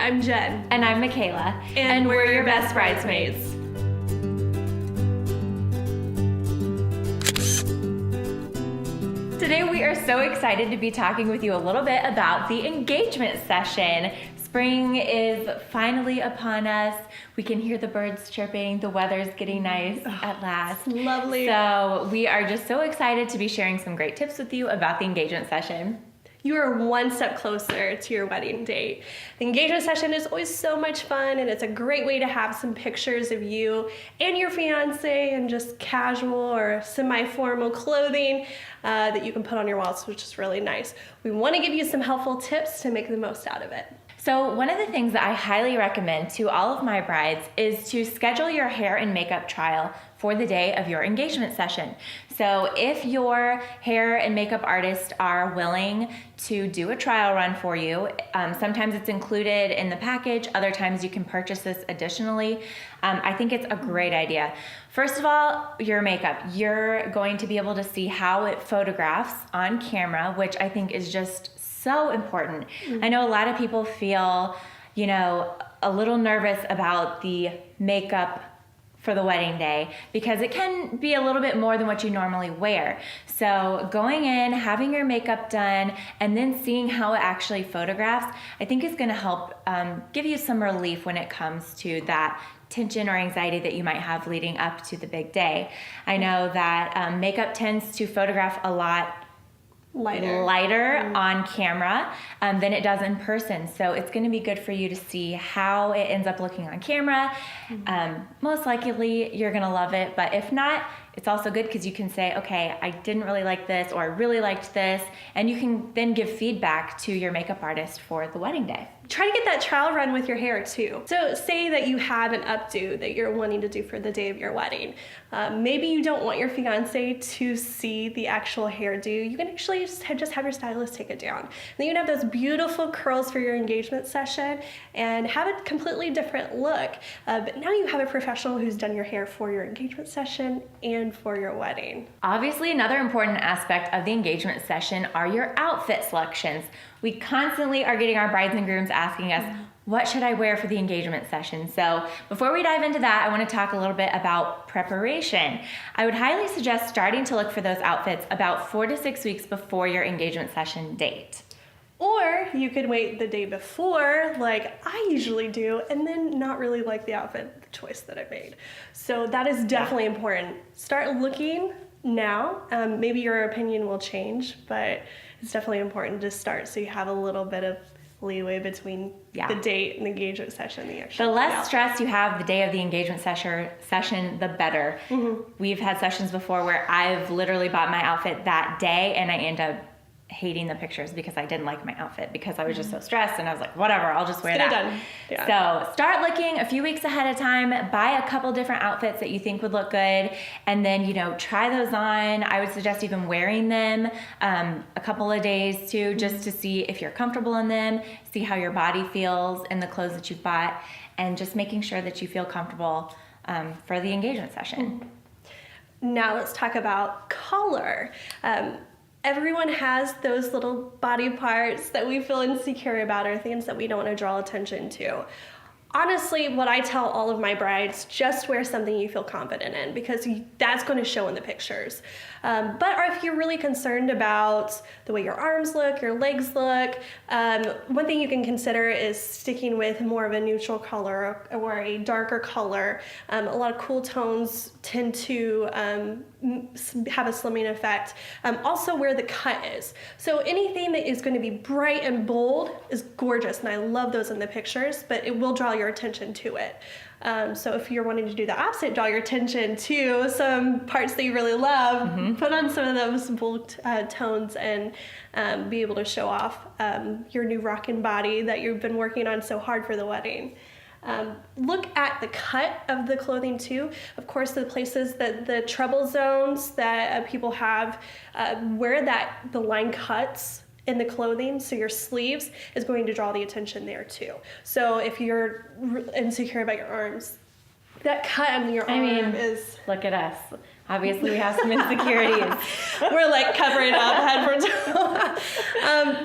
I'm Jen. And I'm Micala. And we're your best bridesmaids. Today we are so excited to be talking with you a little bit about the engagement session. Spring is finally upon us. We can hear the birds chirping. The weather's getting nice at last. Lovely. So we are just so excited to be sharing some great tips with you about the engagement session. You are one step closer to your wedding date. The engagement session is always so much fun, and it's a great way to have some pictures of you and your fiance in just casual or semi-formal clothing that you can put on your walls, which is really nice. We want to give you some helpful tips to make the most out of it. So one of the things that I highly recommend to all of my brides is to schedule your hair and makeup trial for the day of your engagement session. So if your hair and makeup artist are willing to do a trial run for you, sometimes it's included in the package, other times you can purchase this additionally. I think it's a great idea. First of all, your makeup. You're going to be able to see how it photographs on camera, which I think is just so important. I know a lot of people feel, a little nervous about the makeup for the wedding day because it can be a little bit more than what you normally wear. So going in, having your makeup done, and then seeing how it actually photographs, I think is gonna help give you some relief when it comes to that tension or anxiety that you might have leading up to the big day. I know that makeup tends to photograph a lot lighter on camera than it does in person. So it's going to be good for you to see how it ends up looking on camera. Most likely you're going to love it, but if not, it's also good because you can say, okay, I didn't really like this, or I really liked this, and you can then give feedback to your makeup artist for the wedding day. Try to get that trial run with your hair too. So say that you have an updo that you're wanting to do for the day of your wedding. Maybe you don't want your fiance to see the actual hairdo. You can actually just have your stylist take it down. Then you can have those beautiful curls for your engagement session and have a completely different look. But now you have a professional who's done your hair for your engagement session and for your wedding. Obviously, another important aspect of the engagement session are your outfit selections. We constantly are getting our brides and grooms asking us, what should I wear for the engagement session? So before we dive into that, I want to talk a little bit about preparation. I would highly suggest starting to look for those outfits about 4 to 6 weeks before your engagement session date. Or you could wait the day before, like I usually do, and then not really like the outfit choice that I made. So that is definitely important. Start looking now. Maybe your opinion will change, but it's definitely important to start so you have a little bit of leeway between the date and the engagement session. The less stress you have the day of the engagement session, the better. We've had sessions before where I've literally bought my outfit that day and I end up hating the pictures because I didn't like my outfit because I was just so stressed, and I was like, whatever, I'll just wear that. So start looking a few weeks ahead of time, buy a couple different outfits that you think would look good, and then try those on. I would suggest even wearing them a couple of days too, just to see if you're comfortable in them, see how your body feels in the clothes that you've bought, and just making sure that you feel comfortable for the engagement session. Now let's talk about color. Everyone has those little body parts that we feel insecure about or things that we don't want to draw attention to. Honestly, what I tell all of my brides, just wear something you feel confident in because that's going to show in the pictures. But if you're really concerned about the way your arms look, your legs look, one thing you can consider is sticking with more of a neutral color or a darker color. A lot of cool tones tend to have a slimming effect. Also where the cut is. So anything that is going to be bright and bold is gorgeous, and I love those in the pictures, but it will draw your attention to it. So if you're wanting to do the opposite, draw your attention to some parts that you really love, put on some of those bold tones and be able to show off your new rockin' body that you've been working on so hard for the wedding. Look at the cut of the clothing too. Of course, the places that the treble zones that people have, where the line cuts in the clothing, so your sleeves is going to draw the attention there too. So if you're insecure about your arms, that cut on your arm is... Look at us. Obviously, we have some insecurities. We're like covering up head for toe.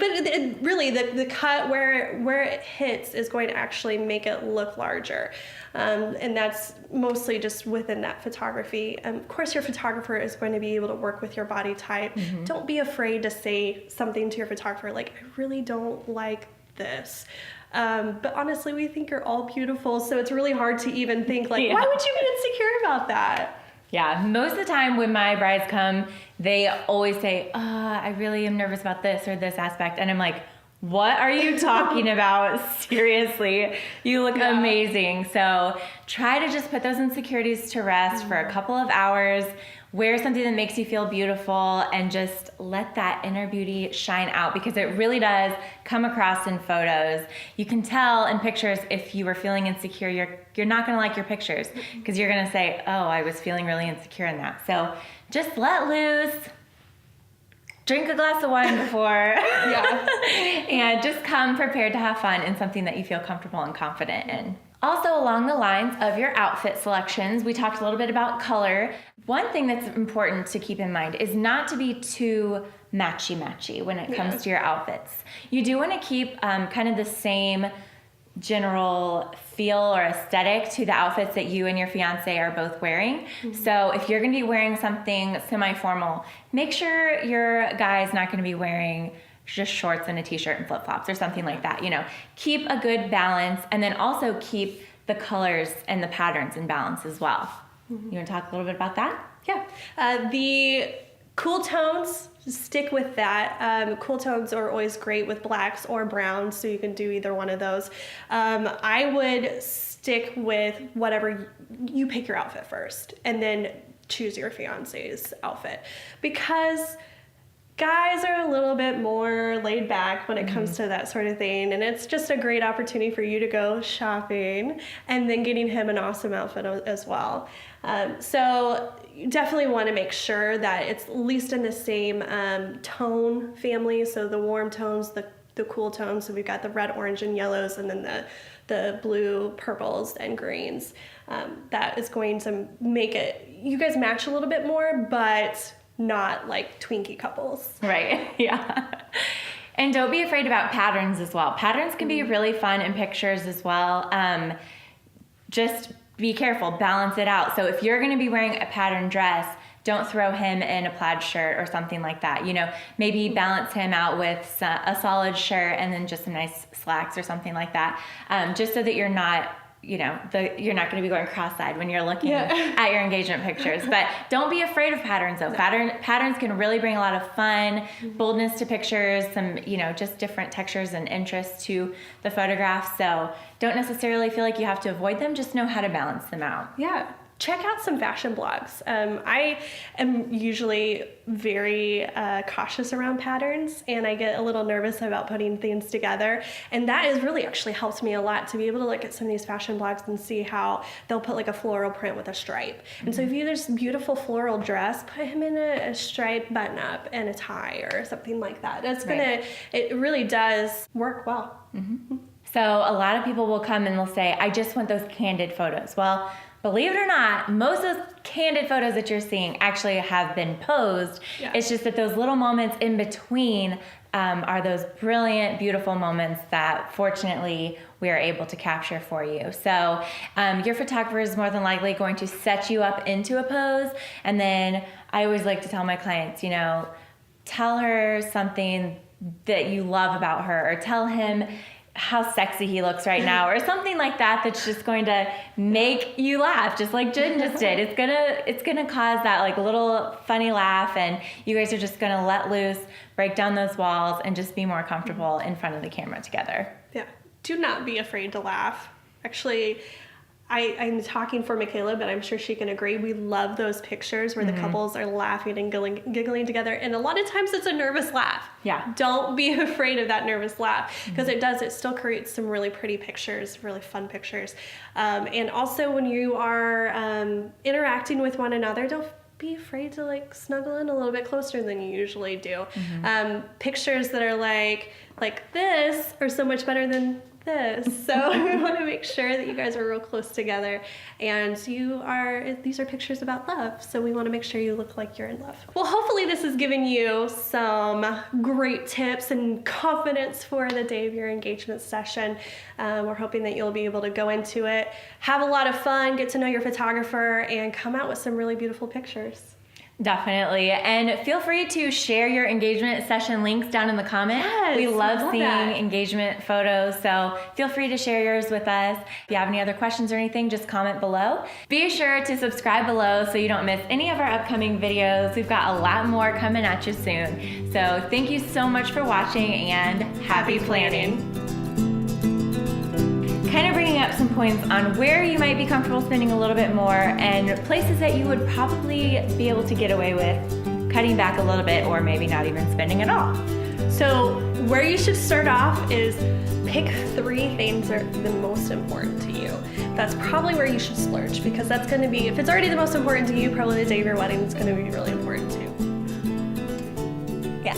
But really, the cut where it hits is going to actually make it look larger. And that's mostly just within that photography. Of course, your photographer is going to be able to work with your body type. Don't be afraid to say something to your photographer like, I really don't like this. But honestly, we think you're all beautiful, so it's really hard to even think like, why would you be insecure about that? Yeah, most of the time when my brides come, they always say, I really am nervous about this or this aspect. And I'm like, what are you talking about? Seriously, you look amazing. So try to just put those insecurities to rest for a couple of hours. Wear something that makes you feel beautiful and just let that inner beauty shine out, because it really does come across in photos. You can tell in pictures if you were feeling insecure. You're not going to like your pictures because you're going to say, oh, I was feeling really insecure in that. So just let loose. Drink a glass of wine before. And just come prepared to have fun in something that you feel comfortable and confident in. Also, along the lines of your outfit selections, we talked a little bit about color. One thing that's important to keep in mind is not to be too matchy-matchy when it comes to your outfits. You do want to keep kind of the same general feel or aesthetic to the outfits that you and your fiance are both wearing. So if you're going to be wearing something semi-formal, make sure your guy's not going to be wearing just shorts and a t-shirt and flip-flops or something like that. You know, keep a good balance, and then also keep the colors and the patterns in balance as well. You want to talk a little bit about that? Yeah. The cool tones, stick with that. Cool tones are always great with blacks or browns, so you can do either one of those. I would stick with whatever you pick your outfit first, and then choose your fiance's outfit, because guys are a little bit more laid back when it comes to that sort of thing, and it's just a great opportunity for you to go shopping and then getting him an awesome outfit as well. So you definitely want to make sure that it's at least in the same tone family, so the warm tones, the cool tones. So we've got the red, orange, and yellows, and then the blue, purples, and greens. That is going to make it, you guys match a little bit more, but not like Twinkie couples. Right, yeah. And don't be afraid about patterns as well. Patterns can be really fun in pictures as well. Just be careful, balance it out. So if you're going to be wearing a patterned dress, don't throw him in a plaid shirt or something like that. You know, maybe balance him out with a solid shirt and then just some nice slacks or something like that. Just so that you're not, you're not going to be going cross-eyed when you're looking at your engagement pictures. But don't be afraid of patterns, though. Patterns can really bring a lot of fun, boldness to pictures, some, just different textures and interests to the photograph. So don't necessarily feel like you have to avoid them. Just know how to balance them out. Yeah. Check out some fashion blogs. I am usually very cautious around patterns, and I get a little nervous about putting things together. And that has really actually helped me a lot to be able to look at some of these fashion blogs and see how they'll put like a floral print with a stripe. And so if you there's a beautiful floral dress, put him in a striped button up and a tie or something like that. It really does work well. So a lot of people will come and they'll say, I just want those candid photos. Well, believe it or not, most of those candid photos that you're seeing actually have been posed. Yeah. It's It's just that those little moments in between are those brilliant, beautiful moments that fortunately we are able to capture for you. So your photographer is more than likely going to set you up into a pose. And then I always like to tell my clients, tell her something that you love about her, or tell him how sexy he looks right now, or something like that that's just going to make you laugh, just like Jen just did. It's gonna cause that like little funny laugh, and you guys are just gonna let loose, break down those walls, and just be more comfortable in front of the camera together. Yeah. Do not be afraid to laugh. Actually, I'm talking for Micala, but I'm sure she can agree. We love those pictures where the couples are laughing and giggling together. And a lot of times it's a nervous laugh. Yeah. Don't be afraid of that nervous laugh, because it still creates some really pretty pictures, really fun pictures. And also when you are interacting with one another, don't be afraid to like snuggle in a little bit closer than you usually do. Pictures that are like this are so much better than this. So we want to make sure that you guys are real close together, and these are pictures about love, so we want to make sure you look like you're in love. Well, hopefully this has given you some great tips and confidence for the day of your engagement session. We're hoping that you'll be able to go into it, have a lot of fun, get to know your photographer, and come out with some really beautiful pictures. Definitely. And feel free to share your engagement session links down in the comments. Yes, we love seeing that. engagement photos, so feel free to share yours with us. If you have any other questions or anything, just comment below. Be sure to subscribe below so you don't miss any of our upcoming videos. We've got a lot more coming at you soon. So thank you so much for watching, and happy planning. Kind of bringing up some points on where you might be comfortable spending a little bit more and places that you would probably be able to get away with cutting back a little bit or maybe not even spending at all. So where you should start off is pick 3 things that are the most important to you. That's probably where you should splurge, because that's going to be, if it's already the most important to you, probably the day of your wedding is going to be really important too. Yeah.